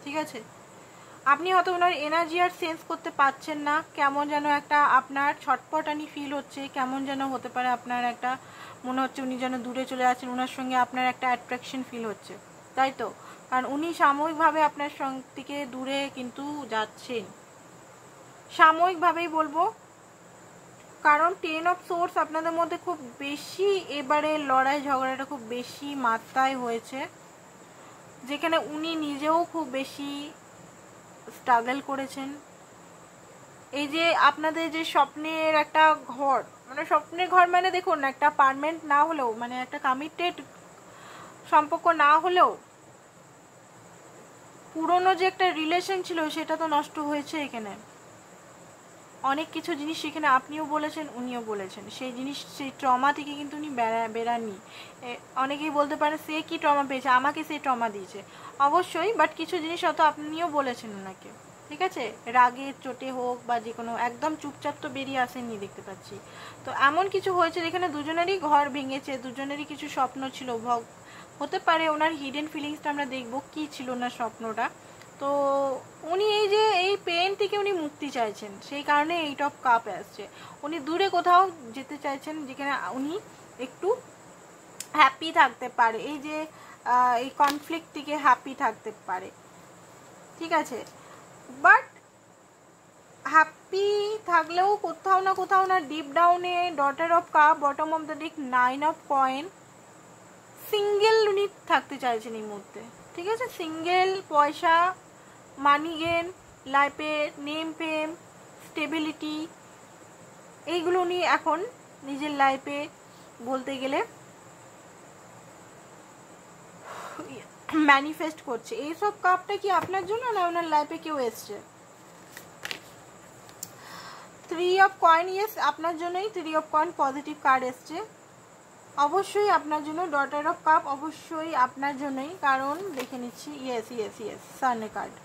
ঠিক আছে। আপনি হয়তো ওনার এনার্জি আর সেন্স করতে পারছেন না, কেমন যেন একটা আপনার ছটপটানি ফিল হচ্ছে, কেমন যেন হতে পারে আপনার একটা মনে হচ্ছে উনি যেন দূরে চলে যাচ্ছেন, ওনার সঙ্গে আপনার একটা অ্যাট্রাকশন ফিল হচ্ছে, তাই তো, কারণ উনি সাময়িকভাবে আপনার থেকে দূরে কিন্তু যাচ্ছেন, সাময়িকভাবেই বলবো, কারণ 10 অফ সোর্স আপনাদের মধ্যে খুব বেশি এবারে লড়াই ঝগড়াটা খুব বেশি মাত্রায় হয়েছে, যেখানে উনি নিজেও খুব বেশি স্ট্রাগল করেছেন। এই যে আপনাদের যে স্বপ্নের একটা ঘর, মানে স্বপ্নের ঘর মানে দেখুন একটা পার্মানেন্ট না হলেও, মানে একটা কমিটেড সম্পর্ক না হলেও পুরনো যে একটা রিলেশন ছিল সেটা তো নষ্ট হয়েছে এখানে, অনেক কিছু জিনিস সেখানে আপনিও বলেছেন, উনিও বলেছেন, সেই জিনিস, সেই ট্রমা থেকে কিন্তু উনি বেরাননি। অনেকেই বলতে পারেন সে কি ট্রমা পেয়েছে, আমাকে সে ট্রমা দিয়েছে, অবশ্যই, বাট কিছু জিনিস হয়তো আপনিও বলেছেন ওনাকে, ঠিক আছে, রাগে চোটে হোক বা যে কোনো, একদম চুপচাপ তো বেরিয়ে আসেননি দেখতে পাচ্ছি। তো এমন কিছু হয়েছে যেখানে দুজনেরই ঘর ভেঙেছে, দুজনেরই কিছু স্বপ্ন ছিল, হতে পারে ওনার হিডেন ফিলিংসটা আমরা দেখব কি ছিল ওনার স্বপ্নটা। তো উনি এই যে এই পেন থেকে উনি মুক্তি চাইছেন, সেই কারণে এইট অফ কাপ আসছে। উনি দূরে কোথাও যেতে চাইছেন যেখানে উনি একটু হ্যাপি থাকতে পারে, এই যে এই কনফ্লিক্ট থেকে হ্যাপি থাকতে পারে, ঠিক আছে। বাট হ্যাপি থাকলেও কোথাও না কোথাও না ডিপ ডাউনে daughter of cup, bottom of the day, 9 of coin, single উনি থাকতে চাইছেন এই মুহূর্তে, ঠিক আছে। সিঙ্গেল, পয়সা, মানি গেন, লাইফে নেম ফেম, স্টেবিলিটি, এইগুলো উনি এখন নিজের লাইফে বলতে গেলে ম্যানিফেস্ট করছে। এইসব কাপটা কি আপনার জন্য না ওনার লাইফে কেউ এসছে? 3 অফ কয়েন, ইয়েস আপনার জন্যই 3 অফ কয়েন পজিটিভ কার্ড এসছে, অবশ্যই আপনার জন্য। ডটার অফ কাপ অবশ্যই আপনার জন্যই, কারণ দেখে নিচ্ছি, ইয়েস ইয়েস ইয়েস সানের কার্ড।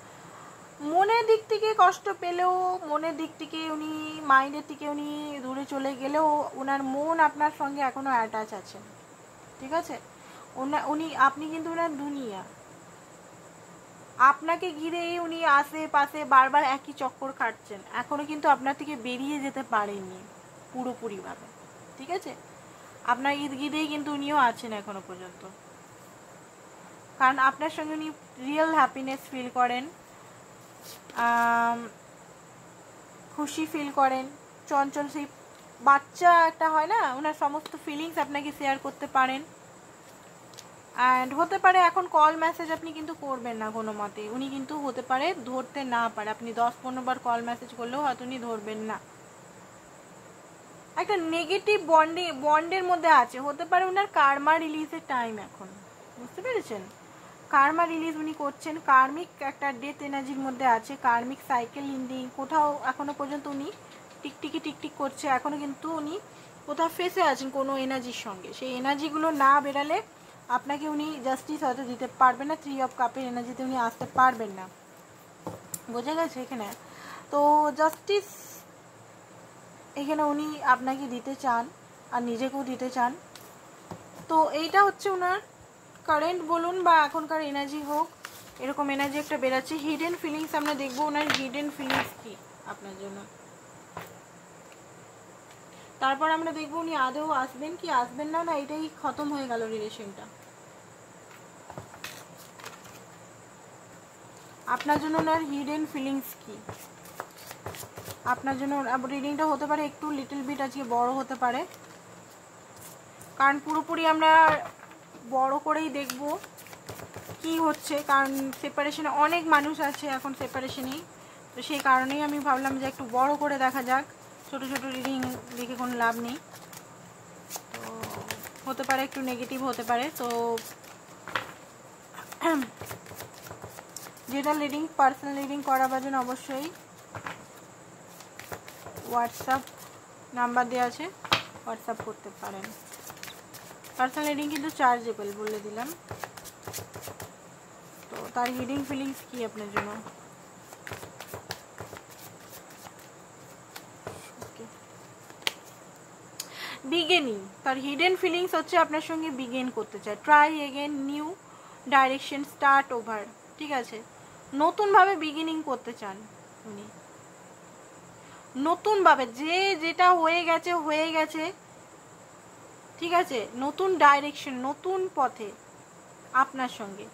মনের দিক থেকে কষ্ট পেলেও, মনের দিক থেকে উনি, মাইন্ডের থেকে উনি দূরে চলে গেলেও ওনার মন আপনার সঙ্গে এখনো অ্যাটাচ আছেন, ঠিক আছে। উনি, আপনি কিন্তু ওনার দুনিয়া, আপনাকে ঘিরে উনি আশেপাশে বারবার একই চক্কর কাটছেন, এখনো কিন্তু আপনার থেকে বেরিয়ে যেতে পারেননি পুরোপুরিভাবে, ঠিক আছে। আপনার ইর্দ-গির্দেই কিন্তু উনিও আছেন এখনো পর্যন্ত, কারণ আপনার সঙ্গে উনি রিয়েল হ্যাপিনেস ফিল করেন, খুশি ফিল করেন, চঞ্চল, সেই বাচ্চা একটা হয় না, ওনার সমস্ত ফিলিংস আপনাকে শেয়ার করতে পারেন। অ্যান্ড হতে পারে এখন কল মেসেজ আপনি কিন্তু করবেন না কোনো মতে, উনি কিন্তু হতে পারে ধরতে না পারে, আপনি 10-15 বার কল মেসেজ করলেও হয়তো উনি ধরবেন না, একটা নেগেটিভ বন্ডের মধ্যে আছে। হতে পারে ওনার কার্মা রিলিজের টাইম এখন, বুঝতে পেরেছেন, কার্মা রিলিজ উনি করছেন, কার্মিক একটা ডেথ এনার্জির মধ্যে আছে, কার্মিক সাইকেল ইন্ডিং, কোথাও এখনো পর্যন্ত উনি টিকটিক করছে, এখনো কিন্তু উনি কোথাও ফেসে আছেন কোনো এনার্জির সঙ্গে, সেই এনার্জিগুলো না বেরালে আপনাকে উনি জাস্টিস হয়তো দিতে পারবেন না, 3 অফ কাপের এনার্জিতে উনি আসতে পারবেন না, বোঝা গেছে এখানে। তো জাস্টিস এখানে উনি আপনাকে দিতে চান আর নিজেকেও দিতে চান। তো এইটা হচ্ছে ওনার কারেন্ট বলুন বা এখনকার এনার্জি হোক, এরকম এনার্জি একটা বেরাচ্ছে। হিডেন ফিলিংস আমরা দেখবো, ওনার হিডেন ফিলিংস কি আপনার জন্য, তারপর আমরা দেখবো উনি আদৌ আসবেন কি আসবেন না, না এটাই খতম হয়ে গেল রিলেশনটা। আপনার জন্য ওনার হিডেন ফিলিংস কি আপনার জন্য। রিডিংটা হতে পারে একটু লিটল বিট আজকে বড় হতে পারে, কারণ পুরোপুরি আমরা বড় করেই দেখব কি হচ্ছে, কারণ সেপারেশনে অনেক মানুষ আছে এখন সেপারেশনেই, তো সেই কারণেই আমি ভাবলাম যে একটু বড় করে দেখা যাক, ছোট ছোট রিডিং দেখে কোনো লাভ নেই। তো হতে পারে একটু নেগেটিভ হতে পারে। তো যেটা রিডিং, পার্সোনাল রিডিং করাবার জন্য অবশ্যই হোয়াটসঅ্যাপ নাম্বার দেওয়া আছে, হোয়াটসঅ্যাপ করতে পারেন। পার্সোনাল রিডিং কিন্তু চার্জেবল বলে দিলাম। তো তার হিডিং ফিলিংস কি আপনার জন্য? বিগিনিং, তার হিডেন ফিলিংস হচ্ছে আপনার সঙ্গে বিগিন করতে চায়, try again, new direction, start over, ঠিক আছে। নতুনভাবে বিগিনিং করতে চান উনি, নতুনভাবে, যেটা হয়ে গেছে, ঠিক আছে, নতুন ডাইরেকশন, নতুন পথে আপনার সঙ্গে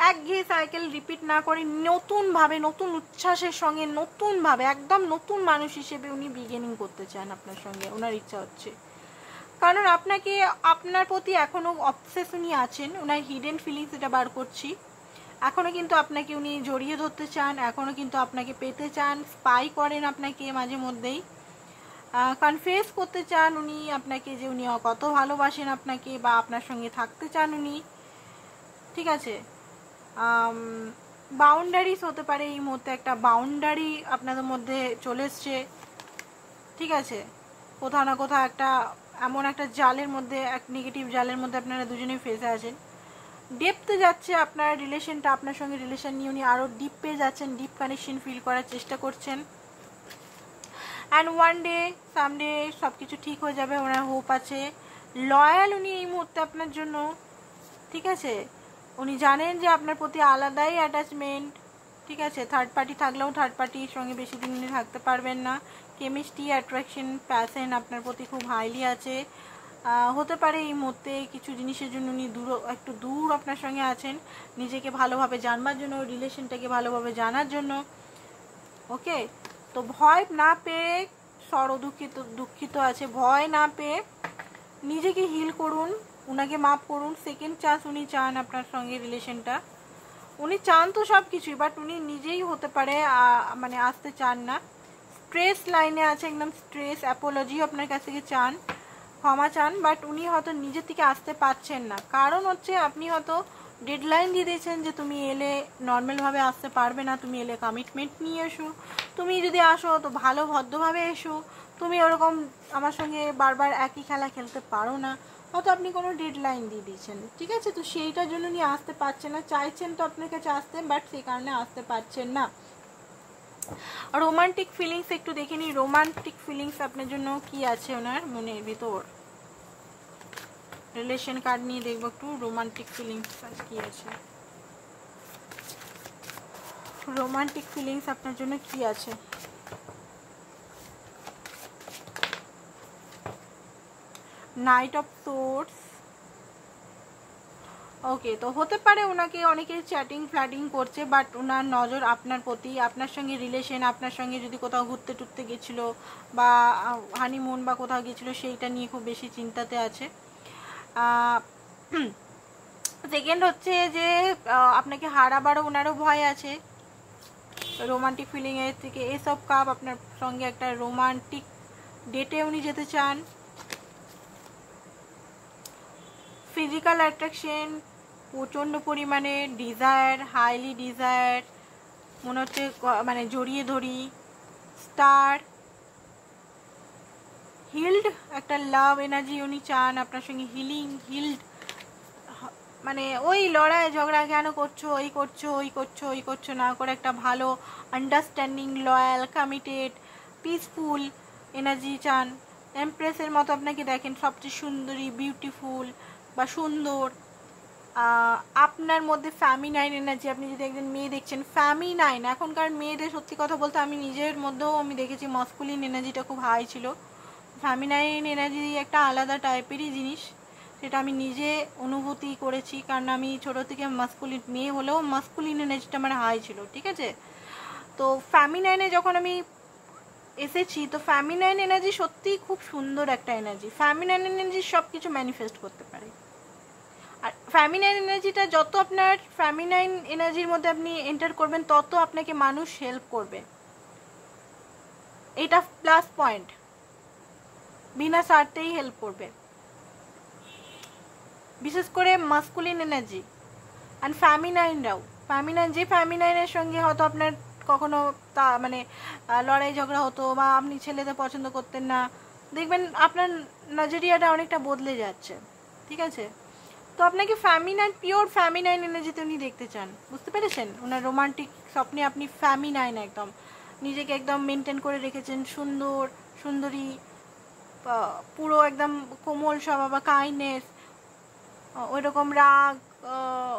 একঘেয়ে সাইকেল রিপিট না করে নতুনভাবে, নতুন উচ্ছ্বাসের সঙ্গে, নতুনভাবে একদম নতুন মানুষ হিসেবে উনি বিগিনিং করতে চান আপনার সঙ্গে, ওনার ইচ্ছা হচ্ছে। কারণ আপনাকে, আপনার প্রতি এখনও অবসেস উনি আছেন, ওনার হিডেন ফিলিংস এটা বার করছি, এখনও কিন্তু আপনাকে উনি জড়িয়ে ধরতে চান, এখনও কিন্তু আপনাকে পেতে চান, স্পাই করেন আপনাকে মাঝে মধ্যেই, কনফেস করতে চান উনি আপনাকে যে উনি কত ভালোবাসেন আপনাকে বা আপনার সঙ্গে থাকতে চান উনি, ঠিক আছে। বাউন্ডারিজ হতে পারে এই মুহূর্তে, একটা বাউন্ডারি আপনাদের মধ্যে চলে এসছে, ঠিক আছে। কোথাও না কোথাও একটা এমন একটা জালের মধ্যে, এক নেগেটিভ জালের মধ্যে আপনারা দুজনেই ফেসে আছেন। ডেপতে যাচ্ছে আপনার রিলেশনটা, আপনার সঙ্গে রিলেশন নিয়ে উনি আরও ডিপে যাচ্ছেন, ডিপ কানেকশন ফিল করার চেষ্টা করছেন। অ্যান্ড ওয়ান ডে সামডে সব কিছু ঠিক হয়ে যাবে, ওনার হোপ আছে। লয়াল উনি এই মুহূর্তে আপনার জন্য, ঠিক আছে। উনি জানেন যে আপনার প্রতি আলাদাই অ্যাটাচমেন্ট, ঠিক আছে। থার্ড পার্টি থাকলেও থার্ড পার্টির সঙ্গে বেশি দিন উনি থাকতে পারবেন না। কেমিস্ট্রি, অ্যাট্রাকশন, প্যাশন আপনার প্রতি খুব হাইলি আছে। হতে পারে এই মুহূর্তে কিছু জিনিসের জন্য উনি একটু দূর আপনার সঙ্গে আছেন, নিজেকে ভালোভাবে জানবার জন্য, রিলেশনটাকে ভালোভাবে জানার জন্য। ওকে, তো ভয় না পেয়ে, দুঃখিত আছে, ভয় না পেয়ে নিজেকে হিল করুন, উনাকে মাফ করুন। সেকেন্ড চান্স উনি চান আপনার সঙ্গে রিলেশনটা, উনি চান তো সব কিছুই, বাট উনি নিজেই হতে পারে মানে আসতে চান না। স্ট্রেস লাইনে আছে, একদম স্ট্রেস, অ্যাপোলজি আপনার কাছ থেকে চান, ক্ষমা চান, বাট উনি হয়তো নিজের থেকে আসতে পারছেন না। কারণ হচ্ছে আপনি হয়তো ডেডলাইন দিয়ে দিয়েছেন যে তুমি এলে নর্মালভাবে আসতে পারবে না, তুমি এলে কমিটমেন্ট নিয়ে এসো, তুমি যদি আসো তো ভালো ভদ্রভাবে এসো, তুমি ওরকম আমার সঙ্গে বারবার একই খেলা খেলতে পারো না, হয়তো আপনি কোনো ডেডলাইন দিয়ে দিয়েছেন, ঠিক আছে। তো সেইটার জন্য উনি আসতে পারছেন না, চাইছেন তো আপনার কাছে আসতে, বাট সেই কারণে আসতে পারছেন না। রোমান্টিক ফিলিংস একটু দেখে নিই, রোমান্টিক ফিলিংস আপনার জন্য কি আছে ওনার মনের ভিতর। রিলেশন কার্ড নিয়ে দেখবো একটু, রোমান্টিক ফিলিংস কি আছে, রোমান্টিক ফিলিংস আপনার জন্য কি আছে। Night of swords. ওকে, তো হতে পারে ওনাকে অনেকে চ্যাটিং ফ্ল্যাটিং করছে, বাট ওনার নজর আপনার প্রতি, আপনার সঙ্গে রিলেশন, আপনার সঙ্গে যদি কোথাও ঘুরতে টুরতে গেছিলো বা হানিমুন বা কোথাও গেছিলো, সেইটা নিয়ে খুব বেশি চিন্তাতে আছে। সেকেন্ড হচ্ছে যে আপনাকে হারাবারও ওনারও ভয় আছে। রোমান্টিক ফিলিংয়ের থেকে এসব কাপ আপনার সঙ্গে একটা রোমান্টিক ডেটে উনি যেতে চান। ফিজিক্যাল অ্যাট্রাকশন, প্রচণ্ড পরিমাণে ডিজায়ার, হাইলি ডিজায়ার, মনে হচ্ছে মানে জড়িয়ে ধরি। স্টার, হিল্ড একটা লাভ এনার্জি উনি চান আপনার সঙ্গে, হিল্ড, মানে ওই লড়াই ঝগড়া কেন করছো, এই করছো ওই করছো ওই করছো না করে একটা ভালো understanding, loyal, committed, peaceful energy চান। এমপ্রেসের মতো আপনাকে দেখেন, সবচেয়ে সুন্দরী, বিউটিফুল বা সুন্দর। আপনার মধ্যে ফ্যামিনাইন এনার্জি, আপনি যদি একজন মেয়ে দেখছেন ফ্যামিনাইন, এখনকার মেয়েদের সত্যি কথা বলতে আমি নিজের মধ্যেও আমি দেখেছি মাস্কুলিন এনার্জিটা খুব হাই ছিল। ফ্যামিনাইন এনার্জি একটা আলাদা টাইপেরই জিনিস, সেটা আমি নিজে অনুভূতি করেছি, কারণ আমি ছোটো থেকে মাস্কুলিন মেয়ে হলেও মাস্কুলিন এনার্জিটা আমার হাই ছিল, ঠিক আছে। তো ফ্যামিনাইনে যখন আমি এসেছি, তো ফ্যামিনাইন এনার্জি সত্যিই খুব সুন্দর একটা এনার্জি। ফ্যামিনাইন এনার্জি সব কিছু ম্যানিফেস্ট করতে পারে। আর ফ্যামিনাইন এনার্জিটা যত আপনার ফ্যামিনাইন এনার্জির মধ্যে আপনি এন্টার করবেন, তত আপনাকে মানুষ হেল্প করবে, এটা প্লাস পয়েন্ট, বিনা স্বার্থেই হেল্প করবে। বিশেষ করে মাস্কুলিন এনার্জি অ্যান্ড ফ্যামিনাইনরাও, যে ফ্যামিনাইনের সঙ্গে হয়তো আপনার কখনো মানে লড়াই ঝগড়া হতো বা আপনি ছেলেদের পছন্দ করতেন না, দেখবেন আপনার নজরিয়াটা অনেকটা বদলে যাচ্ছে, ঠিক আছে। তো আপনাকে ফ্যামিনাইন, পিওর ফ্যামিনাইন এনার্জিতে উনি দেখতে চান, বুঝতে পেরেছেন। ওনার রোমান্টিক স্বপ্নে আপনি ফ্যামিনাইন, একদম নিজেকে একদম মেনটেন করে রেখেছেন, সুন্দর সুন্দরী, পুরো একদম কোমল স্বভাব বা কাইন্ডনেস, ওই রকম রাগ,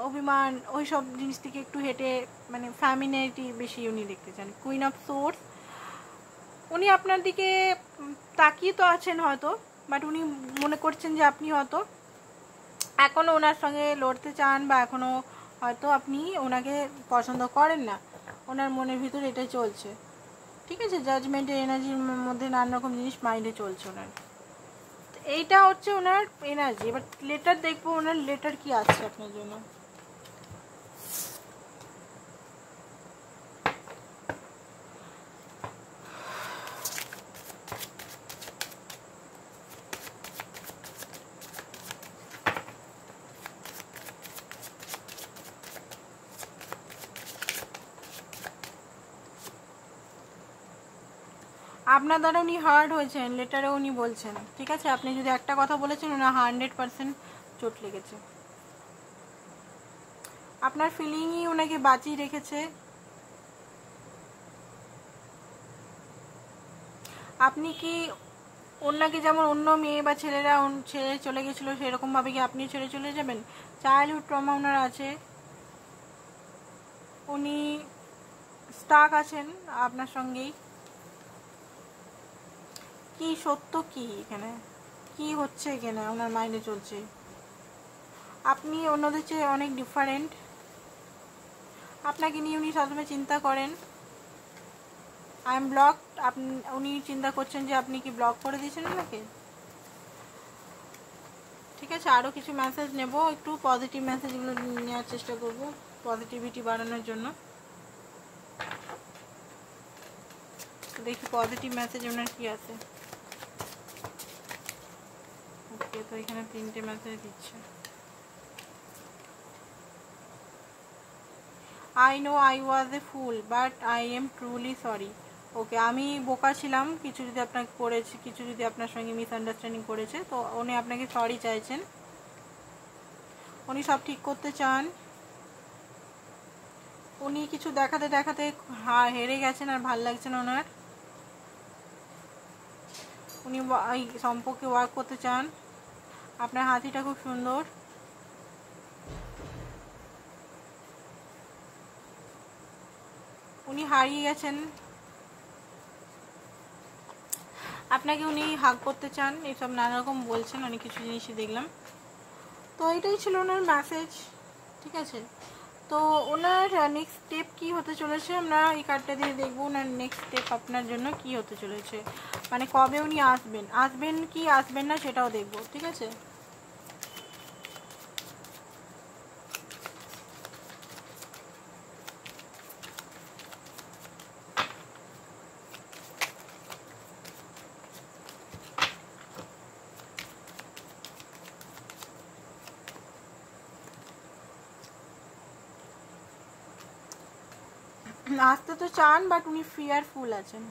অভিমান, ওই সব জিনিস থেকে একটু হেঁটে মানে ফ্যামিনাইটি বেশি উনি দেখতে চান। কুইন অফ সোর্স, উনি আপনার দিকে তাকিয়ে তো আছেন হয়তো, বাট উনি মনে করছেন যে আপনি হয়তো এখনও ওনার সঙ্গে লড়তে চান, বা এখনও হয়তো আপনি ওনাকে পছন্দ করেন না, ওনার মনের ভিতর এটাই চলছে, ঠিক আছে। জাজমেন্টের এনার্জির মধ্যে নানা রকম জিনিস মাইন্ডে চলছে ওনার। এইটা হচ্ছে ওনার এনার্জি। এবার লেটার দেখবো, ওনার লেটার কি আসছে আপনার জন্য। আপনার দ্বারা উনি হার্ড হয়েছেন, লেটারে উনি বলছেন, ঠিক আছে? আপনি যদি একটা কথা বলেছেন, ওনার 100% চোট লেগেছে। আপনার ফিলিংই ওনাকে বাঁচিয়ে রেখেছে। আপনি কি ওনাকে যেমন অন্য মেয়ে বা ছেলেরা ছেড়ে চলে গেছিলো, সেরকমভাবে কি আপনি ছেড়ে চলে যাবেন? চাইল্ডহুড ট্রমা ওনার আছে, উনি স্টাক আছেন আপনার সঙ্গেই। কি সত্য কি এখানে, কি হচ্ছে এখানে ওনার মাইন্ডে চলছে? আপনি অন্যদের চেয়ে অনেক ডিফারেন্ট, আপনাকে নিয়ে উনি সবসময় চিন্তা করেন। আই এম ব্লকড, আপনি উনি চিন্তা করছেন যে আপনি কি ব্লক করে দিয়েছেন ওনাকে। ঠিক আছে, আরও কিছু মেসেজ নেব, একটু পজিটিভ মেসেজগুলো নেওয়ার চেষ্টা করব, পজিটিভিটি বাড়ানোর জন্য। দেখি পজিটিভ মেসেজ ওনার কি আছে। ওকে, তো এখানে 3টে মেসেজ দিচ্ছে। I know I was a fool but I am truly sorry. ওকে, আমি বোকা ছিলাম, কিছু যদি আপনাকে করেছি, কিছু যদি আপনার সঙ্গে মিসআন্ডারস্ট্যান্ডিং করেছে, তো উনি আপনাকে সরি চাইছেন, উনি সব ঠিক করতে চান। উনি কিছু দেখাতে দেখাতে হেরে গেছেন, আর ভাল লাগছে না ওনার। উনি এই সম্পর্কে ওয়ার্ক করতে চান। আপনার হাতিটা খুব সুন্দর। উনি হারিয়ে গেছেন, আপনাকে উনি হাগ করতে চান, এইসব নানা রকম বলছেন, অনেক কিছু জিনিসই দেখলাম। তো এটাই ছিল ওনার মেসেজ, ঠিক আছে? তো ওনার নেক্সট স্টেপ কি হতে চলেছে আমরা এই কার্ডটা দিয়ে দেখবো। ওনার নেক্সট স্টেপ আপনার জন্য কি হতে চলেছে, মানে কবে উনি আসবেন কি আসবেন না সেটাও দেখবো, ঠিক আছে? আসতে তো চান বাট উনি ফিয়ারফুল আছেন।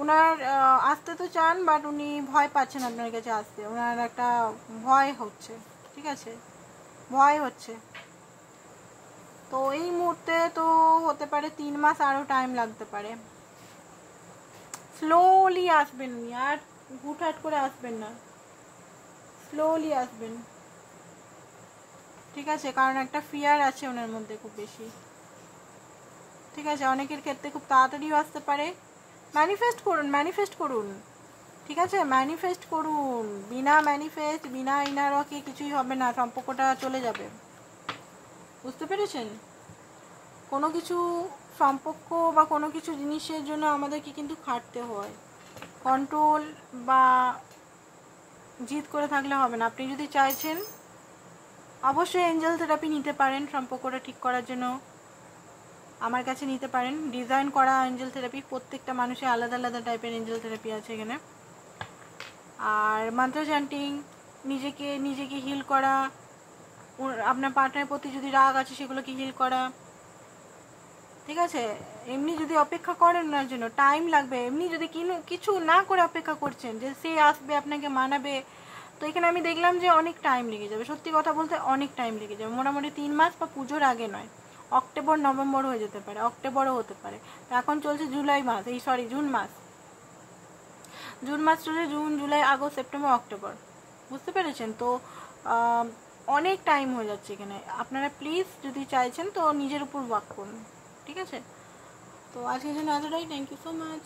ওনার আসতে তো চান বাট উনি ভয় পাচ্ছেন আপনার কাছে আসতে, ওনার একটা ভয় হচ্ছে, ঠিক আছে? ভয় হচ্ছে। তো এই মুহূর্তে তো হতে পারে 3 মাস আরও টাইম লাগতে পারে। স্লোলি আসবেন উনি, আর হুটহাট করে আসবেন না, স্লোলি আসবেন, ঠিক আছে? কারণ একটা ফিয়ার আছে ওনার মধ্যে খুব বেশি, ঠিক আছে? অনেকের ক্ষেত্রে খুব তাড়াতাড়িও আসতে পারে। ম্যানিফেস্ট করুন, ঠিক আছে? ম্যানিফেস্ট করুন, বিনা ইনারকে কিছুই হবে না, সম্পর্কটা চলে যাবে, বুঝতে পেরেছেন? কোনো কিছু সম্পর্ক বা কোনো কিছু জিনিসের জন্য আমাদেরকে কিন্তু খাটতে হয়, কন্ট্রোল বা জিদ করে থাকলে হবে না। আপনি যদি চাইছেন অবশ্যই এঞ্জেল থেরাপি নিতে পারেন, সম্পর্কটা ঠিক করার জন্য আমার কাছে নিতে পারেন। ডিজাইন করা এঞ্জেল থেরাপি, প্রত্যেকটা মানুষের আলাদা আলাদা টাইপের এঞ্জেল থেরাপি আছে এখানে। আর মন্ত্র চ্যান্টিং, নিজেকে হিল করা, আপনার পার্টনারের প্রতি যদি রাগ আছে সেগুলোকে হিল করা, ঠিক আছে? এমনি যদি অপেক্ষা করেন ওনার জন্য টাইম লাগবে, এমনি যদি কিছু না করে অপেক্ষা করছেন যে সে আসবে আপনাকে মানাবে, তো এখানে আমি দেখলাম যে অনেক টাইম লেগে যাবে, সত্যি কথা বলতে অনেক টাইম লেগে যাবে, মোটামুটি 3 মাস বা পুজোর আগে নয়, অক্টোবর নভেম্বর হয়ে যেতে পারে, অক্টোবরও হতে পারে। এখন চলছে জুন মাস চলছে, June July August September October, বুঝতে পেরেছেন? তো অনেক টাইম হয়ে যাচ্ছে এখানে। আপনারা প্লিজ যদি চাইছেন তো নিজের উপর ওয়ার্ক করুন, ঠিক আছে? তো আজকের জন্য এতটাই। Thank you so much.